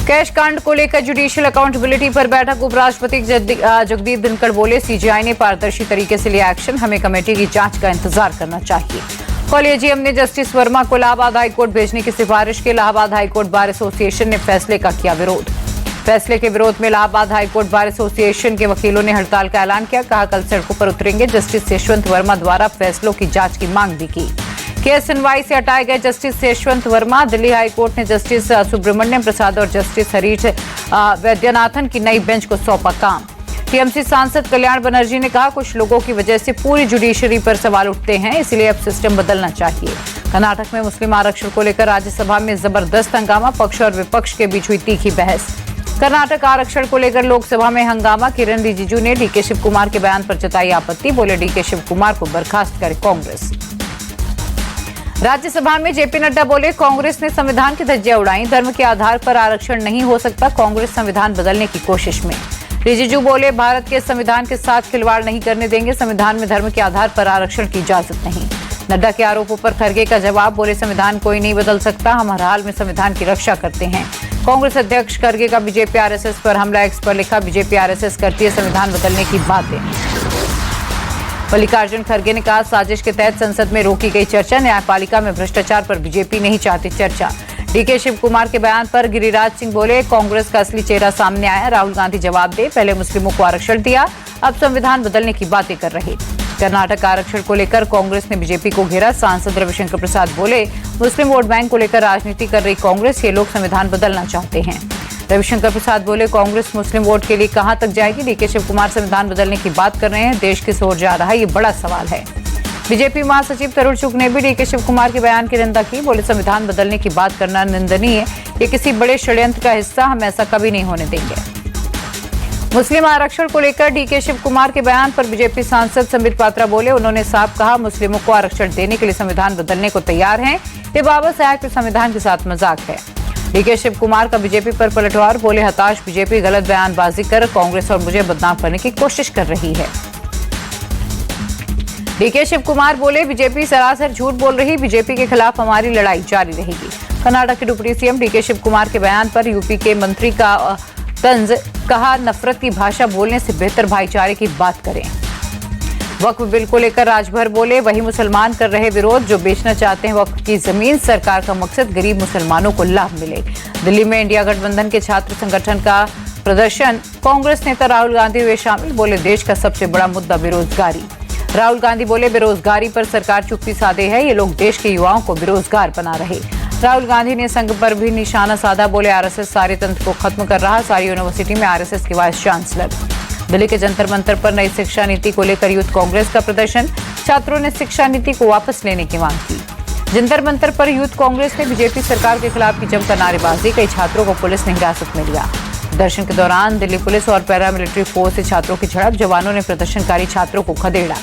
Cash कांड को लेकर जुडिशियल अकाउंटेबिलिटी पर बैठक। उपराष्ट्रपति जगदीप धनखड़ बोले, सीजीआई ने पारदर्शी तरीके से लिया एक्शन, हमें कमेटी की जांच का इंतजार करना चाहिए। कॉलेजियम ने जस्टिस वर्मा को इलाहाबाद हाईकोर्ट भेजने की सिफारिश की। इलाहाबाद हाईकोर्ट बार एसोसिएशन ने फैसले का किया विरोध। फैसले के विरोध में इलाहाबाद हाईकोर्ट बार एसोसिएशन के वकीलों ने हड़ताल का ऐलान किया। कहा, कल सड़कों पर उतरेंगे। जस्टिस यशवंत वर्मा द्वारा फैसलों की जांच की मांग भी की। केस सुनवाई से हटाए गए जस्टिस यशवंत वर्मा। दिल्ली हाईकोर्ट ने जस्टिस सुब्रमण्यम प्रसाद और जस्टिस हरीश वैद्यनाथन की नई बेंच को सौंपा काम। टीएमसी सांसद कल्याण बनर्जी ने कहा, कुछ लोगों की वजह से पूरी जुडिशरी पर सवाल उठते हैं, इसलिए अब सिस्टम बदलना चाहिए। कर्नाटक में मुस्लिम आरक्षण को लेकर राज्यसभा में जबरदस्त हंगामा। पक्ष और विपक्ष के बीच हुई तीखी बहस। कर्नाटक आरक्षण को लेकर लोकसभा में हंगामा। किरण रिजिजू ने डीके शिव कुमार के बयान पर जताई आपत्ति। बोले, डीके शिव कुमार को बर्खास्त करे कांग्रेस। राज्यसभा में जेपी नड्डा बोले, कांग्रेस ने संविधान की धज्जियां उड़ाई। धर्म के आधार पर आरक्षण नहीं हो सकता। कांग्रेस संविधान बदलने की कोशिश में। रिजिजू बोले, भारत के संविधान के साथ खिलवाड़ नहीं करने देंगे। संविधान में धर्म के आधार पर आरक्षण की इजाजत नहीं। नड्डा के आरोपों पर खरगे का जवाब। बोले, संविधान कोई नहीं बदल सकता, हम हर हाल में संविधान की रक्षा करते हैं। कांग्रेस अध्यक्ष खरगे का बीजेपी आरएसएस पर हमला। एक्स पर लिखा, बीजेपी आरएसएस करती है संविधान बदलने की बातें। मल्लिकार्जुन खरगे ने कहा, साजिश के तहत संसद में रोकी गई चर्चा। न्यायपालिका में भ्रष्टाचार पर बीजेपी नहीं चाहती चर्चा। डीके शिव कुमार के बयान पर गिरिराज सिंह बोले, कांग्रेस का असली चेहरा सामने आया। राहुल गांधी जवाब दे, पहले मुस्लिमों को आरक्षण दिया, अब संविधान बदलने की बातें कर रहे। कर्नाटक आरक्षण को लेकर कांग्रेस ने बीजेपी को घेरा। सांसद रविशंकर प्रसाद बोले, मुस्लिम वोट बैंक को लेकर राजनीति कर रही कांग्रेस, ये लोग संविधान बदलना चाहते हैं। रविशंकर प्रसाद बोले, कांग्रेस मुस्लिम वोट के लिए कहां तक जाएगी। डीके शिव कुमार संविधान बदलने की बात कर रहे हैं, देश किस ओर जा रहा है, ये बड़ा सवाल है। बीजेपी महासचिव तरुण चुग ने भी डीके शिव कुमार के बयान की निंदा की। बोले, संविधान बदलने की बात करना निंदनीय है, ये किसी बड़े षड्यंत्र का हिस्सा, हम ऐसा कभी नहीं होने देंगे। मुस्लिम आरक्षण को लेकर डीके शिव कुमार के बयान पर बीजेपी सांसद संबित पात्रा बोले, उन्होंने साफ कहा, मुस्लिमों को आरक्षण देने के लिए संविधान बदलने को तैयार हैं। ये बाबा साहब के संविधान के साथ मजाक है। डीके शिव कुमार का बीजेपी पर पलटवार। बोले, हताश बीजेपी गलत बयानबाजी कर कांग्रेस और मुझे बदनाम करने की कोशिश कर रही है। डीके शिव कुमार बोले, बीजेपी सरासर झूठ बोल रही, बीजेपी के खिलाफ हमारी लड़ाई जारी रहेगी। कर्नाटक के deputy CM DK Shivakumar के बयान पर यूपी के मंत्री का तंज। कहा, नफरत की भाषा बोलने से बेहतर भाईचारे की बात करें। वक्फ बिल को लेकर राजभर बोले, वही मुसलमान कर रहे विरोध जो बेचना चाहते हैं वक्फ की जमीन। सरकार का मकसद गरीब मुसलमानों को लाभ मिले। दिल्ली में इंडिया गठबंधन के छात्र संगठन का प्रदर्शन। कांग्रेस नेता राहुल गांधी हुए शामिल। बोले, देश का सबसे बड़ा मुद्दा बेरोजगारी। राहुल गांधी बोले, बेरोजगारी पर सरकार चुप्पी साधे है, ये लोग देश के युवाओं को बेरोजगार बना रहे। राहुल गांधी ने संघ पर भी निशाना साधा। बोले, आरएसएस सारे तंत्र को खत्म कर रहा। सारी यूनिवर्सिटी में आरएसएस के वाइस चांसलर। दिल्ली के जंतर मंतर पर नई शिक्षा नीति को लेकर यूथ कांग्रेस का प्रदर्शन। छात्रों ने शिक्षा नीति को वापस लेने की मांग की। जंतर मंतर पर यूथ कांग्रेस ने बीजेपी सरकार के खिलाफ की जमकर नारेबाजी। कई छात्रों को पुलिस ने हिरासत में लिया। प्रदर्शन के दौरान दिल्ली पुलिस और पैरामिलिट्री फोर्स से छात्रों की झड़प। जवानों ने प्रदर्शनकारी छात्रों को खदेड़ा।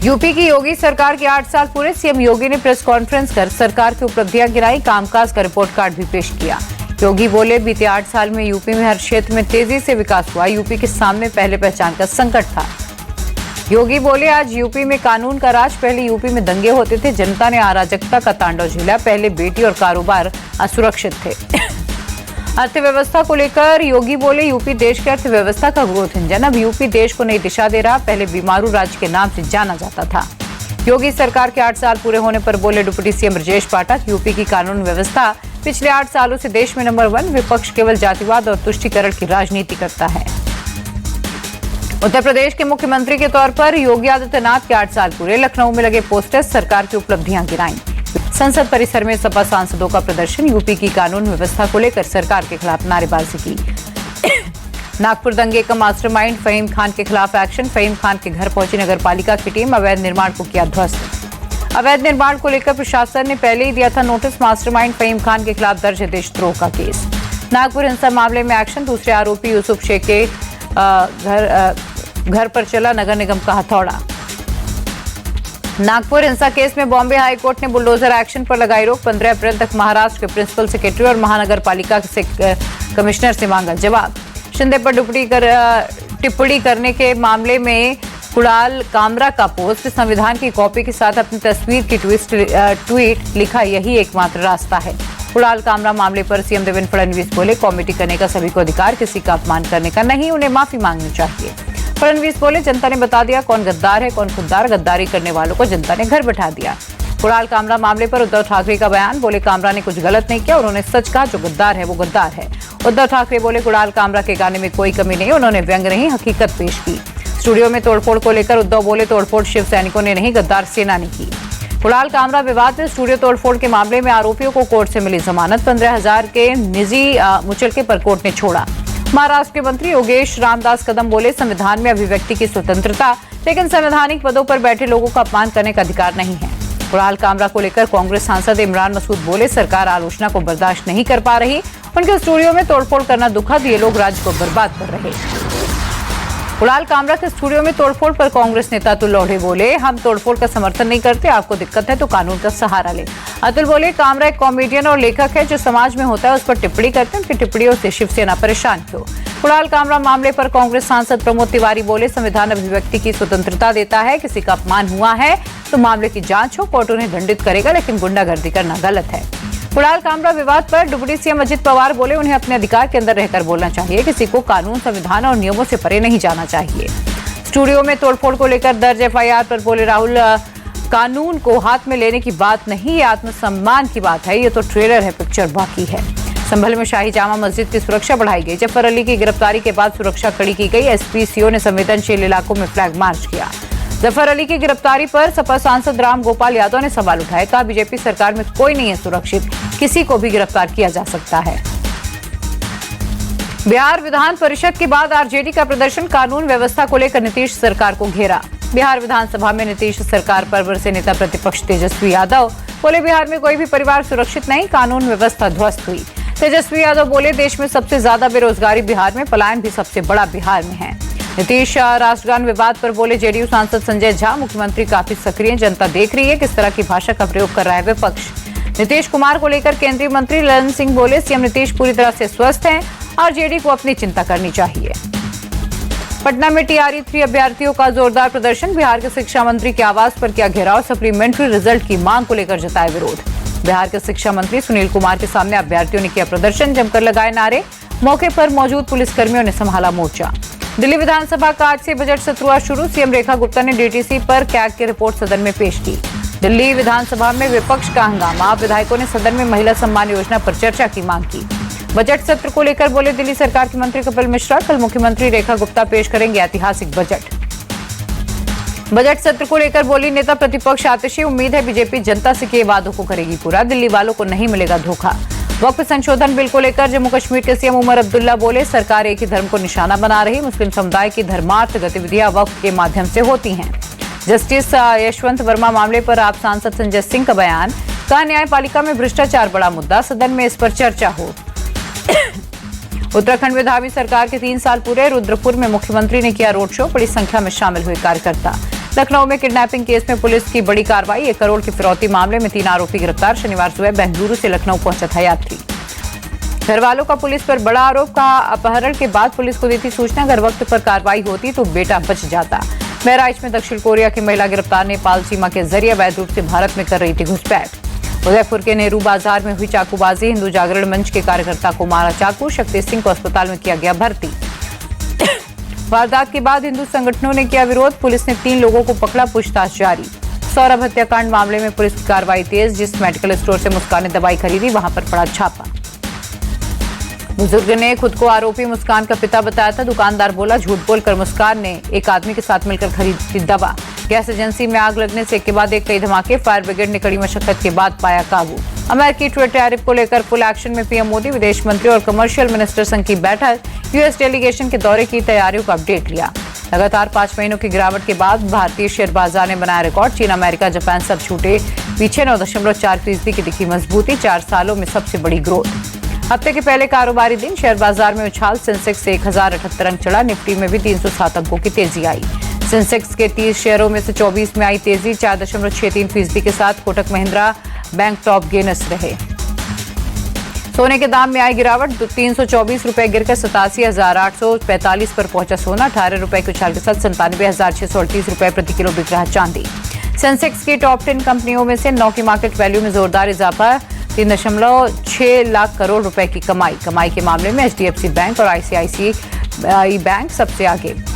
यूपी की योगी सरकार के 8 साल पूरे। सीएम योगी ने प्रेस कॉन्फ्रेंस कर सरकार की उपलब्धियां गिनाई। कामकाज का रिपोर्ट कार्ड भी पेश किया। योगी बोले, बीते 8 साल में यूपी में हर क्षेत्र में तेजी से विकास हुआ। यूपी के सामने पहले पहचान का संकट था। योगी बोले, आज यूपी में कानून का राज। पहले यूपी में दंगे होते थे, जनता ने अराजकता का तांडव झेला। पहले बेटी और कारोबार असुरक्षित थे। अर्थव्यवस्था को लेकर योगी बोले, यूपी देश की अर्थव्यवस्था का ग्रोथ इंजन। अब यूपी देश को नई दिशा दे रहा। पहले बीमारू राज्य के नाम से जाना जाता था। योगी सरकार के 8 साल पूरे होने पर बोले deputy CM Brajesh Pathak, UP की कानून व्यवस्था पिछले 8 सालों से देश में नंबर 1। विपक्ष केवल जातिवाद और तुष्टीकरण की राजनीति करता है। उत्तर प्रदेश के मुख्यमंत्री के तौर पर योगी आदित्यनाथ के 8 साल पूरे। लखनऊ में लगे पोस्टर्स, सरकार की उपलब्धियां गिनाई। संसद परिसर में सपा सांसदों का प्रदर्शन। यूपी की कानून व्यवस्था को लेकर सरकार के खिलाफ नारेबाजी की। नागपुर दंगे का मास्टरमाइंड फहीम खान के खिलाफ एक्शन। फहीम खान के घर पहुंची नगरपालिका की टीम। अवैध निर्माण को किया ध्वस्त। अवैध निर्माण को लेकर प्रशासन ने पहले ही दिया था नोटिस। मास्टरमाइंड फहीम खान के खिलाफ दर्ज है देशद्रोह का केस। नागपुर हिंसा मामले में एक्शन। दूसरे आरोपी यूसुफ शेख के घर पर चला नगर निगम का हथौड़ा। नागपुर हिंसा केस में बॉम्बे हाईकोर्ट ने बुलडोजर एक्शन पर लगाई रोक। 15 अप्रैल तक महाराष्ट्र के प्रिंसिपल सेक्रेटरी और महानगर पालिका से कमिश्नर से मांगा जवाब। शिंदे पर टिप्पणी करने के मामले में कुणाल कामरा का पोस्ट। संविधान की कॉपी के साथ अपनी तस्वीर की ट्वीट लिखा, यही एकमात्र रास्ता है। कुणाल कामरा मामले पर सीएम देवेंद्र फडणवीस बोले, कॉमेडी करने का सभी को अधिकार, किसी का अपमान करने का नहीं, उन्हें माफी मांगनी चाहिए। फडणवीस बोले, जनता ने बता दिया कौन गद्दार है कौन खुददार, गद्दारी करने वालों को जनता ने घर बैठा दिया। कुणाल कामरा मामले पर उद्धव ठाकरे का बयान, बोले कामरा ने कुछ गलत नहीं किया, उन्होंने सच कहा, जो गद्दार है वो गद्दार है। उद्धव ठाकरे बोले, कुणाल कामरा के गाने में कोई कमी नहीं, उन्होंने व्यंग नहीं हकीकत पेश की। स्टूडियो में तोड़फोड़ को लेकर उद्धव बोले, तोड़फोड़ शिव सैनिकों ने नहीं, गद्दार सेना ने की। कुणाल कामरा विवाद में स्टूडियो तोड़फोड़ के मामले में आरोपियों को कोर्ट से मिली जमानत, 15,000 के निजी मुचलके पर कोर्ट ने छोड़ा। महाराष्ट्र के मंत्री योगेश रामदास कदम बोले, संविधान में अभिव्यक्ति की स्वतंत्रता, लेकिन संवैधानिक पदों पर बैठे लोगों का अपमान करने का अधिकार नहीं है। कुणाल कामरा को लेकर कांग्रेस सांसद इमरान मसूद बोले, सरकार आलोचना को बर्दाश्त नहीं कर पा रही, उनके स्टूडियो में तोड़फोड़ करना दुखद, ये लोग राज्य को बर्बाद कर रहे। कुणाल कामरा के स्टूडियो में तोड़फोड़ पर कांग्रेस नेता अतुल लोढ़े बोले, हम तोड़फोड़ का समर्थन नहीं करते, आपको दिक्कत है तो कानून का सहारा ले। अतुल बोले, कामरा एक कॉमेडियन और लेखक है, जो समाज में होता है उस पर टिप्पणी करते हैं, उनकी टिप्पणियों से शिवसेना परेशान क्यों। कुणाल कामरा मामले पर कांग्रेस सांसद प्रमोद तिवारी बोले, संविधान अभिव्यक्ति की स्वतंत्रता देता है, किसी का अपमान हुआ है तो मामले की जांच हो, कोर्ट उन्हें दंडित करेगा, लेकिन गुंडागर्दी करना गलत है। कुणाल कामरा विवाद पर डिप्टी सीएम अजित पवार बोले, उन्हें अपने अधिकार के अंदर रहकर बोलना चाहिए, किसी को कानून संविधान और नियमों से परे नहीं जाना चाहिए। स्टूडियो में तोड़फोड़ को लेकर दर्ज एफआईआर पर बोले राहुल, कानून को हाथ में लेने की बात नहीं, ये आत्मसम्मान की बात है, ये तो ट्रेलर है, पिक्चर बाकी है। संभल में शाही जामा मस्जिद की सुरक्षा बढ़ाई गई, जफर अली की गिरफ्तारी के बाद सुरक्षा कड़ी की गई, एसपी सीओ ने संवेदनशील इलाकों में फ्लैग मार्च किया। जफर अली की गिरफ्तारी पर सपा सांसद राम गोपाल यादव ने सवाल उठाए, कहा बीजेपी सरकार में कोई नहीं है सुरक्षित, किसी को भी गिरफ्तार किया जा सकता है। बिहार विधान परिषद के बाद आरजेडी का प्रदर्शन, कानून व्यवस्था को लेकर नीतीश सरकार को घेरा। बिहार विधानसभा में नीतीश सरकार पर बरसे नेता प्रतिपक्ष तेजस्वी यादव बोले, बिहार में कोई भी परिवार सुरक्षित नहीं, कानून व्यवस्था ध्वस्त हुई। तेजस्वी यादव बोले, देश में सबसे ज्यादा बेरोजगारी बिहार में, पलायन भी सबसे बड़ा बिहार में है। नीतीश राष्ट्रगान विवाद पर बोले, जेडीयू सांसद संजय झा, मुख्यमंत्री काफी सक्रिय, जनता देख रही है किस तरह की भाषा का प्रयोग कर रहा है विपक्ष। नीतीश कुमार को लेकर केंद्रीय मंत्री ललन सिंह बोले, सीएम नीतीश पूरी तरह से स्वस्थ हैं, आरजेडी को अपनी चिंता करनी चाहिए। पटना में टीआरई 3 अभ्यर्थियों का जोरदार प्रदर्शन, बिहार के शिक्षा मंत्री के आवास पर किया घेराव, सप्लीमेंट्री रिजल्ट की मांग को लेकर जताया विरोध। बिहार के शिक्षा मंत्री सुनील कुमार के सामने अभ्यर्थियों ने किया प्रदर्शन, जमकर लगाए नारे, मौके पर मौजूद पुलिसकर्मियों ने संभाला मोर्चा। दिल्ली विधानसभा का आज से बजट सत्र हुआ शुरू, सीएम रेखा गुप्ता ने डीटीसी पर कैग की रिपोर्ट सदन में पेश की। दिल्ली विधानसभा में विपक्ष का हंगामा, विधायकों ने सदन में महिला सम्मान योजना पर चर्चा की मांग की। बजट सत्र को लेकर बोले दिल्ली सरकार के मंत्री कपिल मिश्रा, कल मुख्यमंत्री रेखा गुप्ता पेश करेंगे ऐतिहासिक बजट। बजट सत्र को लेकर बोली नेता प्रतिपक्ष आतिशी, उम्मीद है बीजेपी जनता से किए वादों को करेगी पूरा, दिल्ली वालों को नहीं मिलेगा धोखा। वक्फ संशोधन बिल को लेकर जम्मू कश्मीर के सीएम उमर अब्दुल्ला बोले, सरकार एक ही धर्म को निशाना बना रही, मुस्लिम समुदाय की धर्मार्थ गतिविधियां वक्फ के माध्यम से होती हैं। जस्टिस यशवंत वर्मा मामले पर आप सांसद संजय सिंह का बयान, कहा न्यायपालिका में भ्रष्टाचार बड़ा मुद्दा, सदन में इस पर चर्चा हो। उत्तराखंड में धामी सरकार के 3 साल पूरे, रुद्रपुर में मुख्यमंत्री ने किया रोड शो, बड़ी संख्या में शामिल हुए कार्यकर्ता। लखनऊ में किडनैपिंग केस में पुलिस की बड़ी कार्रवाई, 1 करोड़ की फिरौती मामले में 3 आरोपी गिरफ्तार, शनिवार सुबह बेंगलुरु से लखनऊ पहुंचा था यात्री। घर वालों का पुलिस पर बड़ा आरोप, कहा अपहरण के बाद पुलिस को दी थी सूचना, अगर वक्त पर कार्रवाई होती तो बेटा बच जाता। बहराइच में दक्षिण कोरिया की महिला गिरफ्तार, नेपाल सीमा के जरिए अवैध रूप से भारत में कर रही थी घुसपैठ। उदयपुर के नेहरू बाजार में हुई चाकूबाजी, हिंदू जागरण मंच के कार्यकर्ता को मारा चाकू, शक्ति सिंह को अस्पताल में किया गया भर्ती। वारदात के बाद हिंदू संगठनों ने किया विरोध, पुलिस ने 3 लोगों को पकड़ा, पूछताछ जारी। सौरभ हत्याकांड मामले में पुलिस की कार्रवाई तेज, जिस मेडिकल स्टोर से मुस्कान ने दवाई खरीदी वहां पर पड़ा छापा। बुजुर्ग ने खुद को आरोपी मुस्कान का पिता बताया था, दुकानदार बोला झूठ बोलकर मुस्कान ने एक आदमी के साथ मिलकर खरीदी दवा। गैस एजेंसी में आग लगने से एक के बाद एक कई धमाके, फायर ब्रिगेड ने कड़ी मशक्कत के बाद पाया काबू। अमेरिकी ट्रेड टैरिफ को लेकर फुल एक्शन में पीएम मोदी, विदेश मंत्री और कमर्शियल मिनिस्टर संघ की बैठक, यूएस डेलीगेशन के दौरे की तैयारियों का अपडेट लिया। लगातार 5 महीनों की गिरावट के बाद भारतीय शेयर बाजार ने बनाया रिकॉर्ड, चीन अमेरिका जापान सब छूटे पीछे, 9.4% की दिखी मजबूती, 4 सालों में सबसे बड़ी ग्रोथ। हफ्ते के पहले कारोबारी दिन शेयर बाजार में उछाल, सेंसेक्स 1078 अंक चढ़ा, निफ्टी में भी 307 अंकों की तेजी आई। सेंसेक्स के 30 शेयरों में से 24 में आई तेजी, 4.63% के साथ Kotak Mahindra bank top gainers रहे। सोने के दाम में आई गिरावट, 324 रुपए गिरकर 87,845 पर पहुंचा सोना, 18 रुपए के उछाल के साथ 97,638 रुपए प्रति किलो बिक रहा चांदी। सेंसेक्स की टॉप 10 कंपनियों में से 9 की मार्केट वैल्यू में जोरदार इजाफा, 3.6 लाख करोड़ रुपए की कमाई के मामले में HDFC बैंक और ICICI बैंक सबसे आगे।